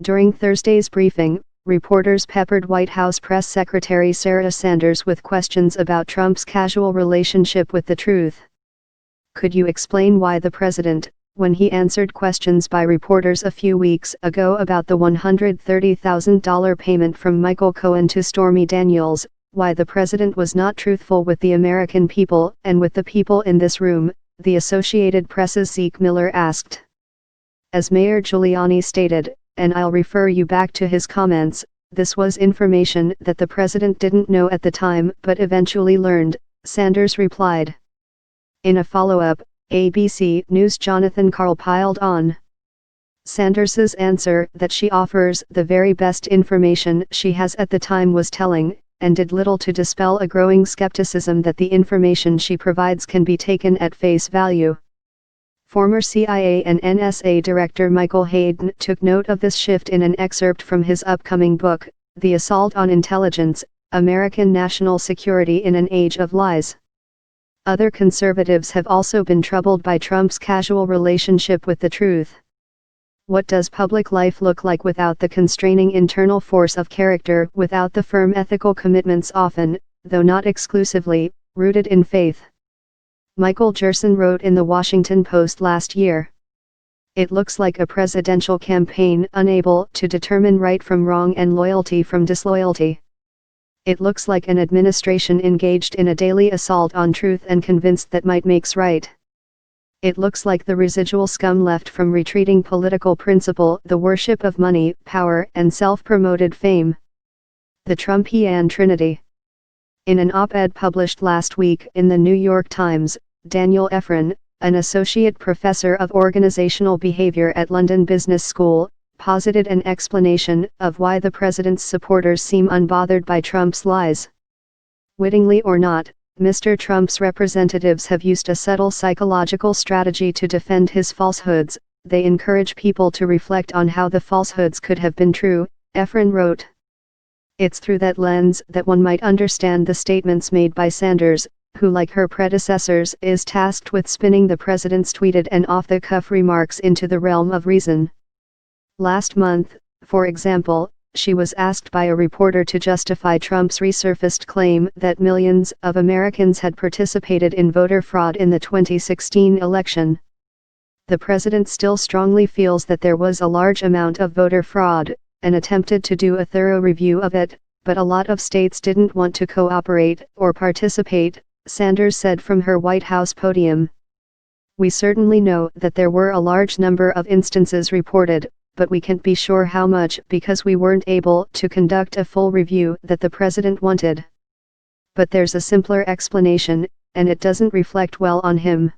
During Thursday's briefing, reporters peppered White House Press Secretary Sarah Sanders with questions about Trump's casual relationship with the truth. Could you explain why the president, when he answered questions by reporters a few weeks ago about the $130,000 payment from Michael Cohen to Stormy Daniels, why the president was not truthful with the American people and with the people in this room, the Associated Press's Zeke Miller asked. As Mayor Giuliani stated, and I'll refer you back to his comments, this was information that the president didn't know at the time but eventually learned, Sanders replied. In a follow-up, ABC News' Jonathan Karl piled on. Sanders's answer that she offers the very best information she has at the time was telling, and did little to dispel a growing skepticism that the information she provides can be taken at face value. Former CIA and NSA Director Michael Hayden took note of this shift in an excerpt from his upcoming book, The Assault on Intelligence, American National Security in an Age of Lies. Other conservatives have also been troubled by Trump's casual relationship with the truth. What does public life look like without the constraining internal force of character, without the firm ethical commitments often, though not exclusively, rooted in faith? Michael Gerson wrote in the Washington Post last year. It looks like a presidential campaign unable to determine right from wrong and loyalty from disloyalty. It looks like an administration engaged in a daily assault on truth and convinced that might makes right. It looks like the residual scum left from retreating political principle, the worship of money, power, and self-promoted fame. The Trumpian Trinity. In an op-ed published last week in the New York Times, Daniel Efron, an associate professor of organizational behavior at London Business School, posited an explanation of why the president's supporters seem unbothered by Trump's lies. Wittingly or not, Mr. Trump's representatives have used a subtle psychological strategy to defend his falsehoods. They encourage people to reflect on how the falsehoods could have been true, Efron wrote. It's through that lens that one might understand the statements made by Sanders, who, like her predecessors, is tasked with spinning the president's tweeted and off-the-cuff remarks into the realm of reason. Last month, for example, she was asked by a reporter to justify Trump's resurfaced claim that millions of Americans had participated in voter fraud in the 2016 election. The president still strongly feels that there was a large amount of voter fraud, and attempted to do a thorough review of it, but a lot of states didn't want to cooperate or participate, Sanders said from her White House podium. We certainly know that there were a large number of instances reported, but we can't be sure how much because we weren't able to conduct a full review that the president wanted. But there's a simpler explanation, and it doesn't reflect well on him.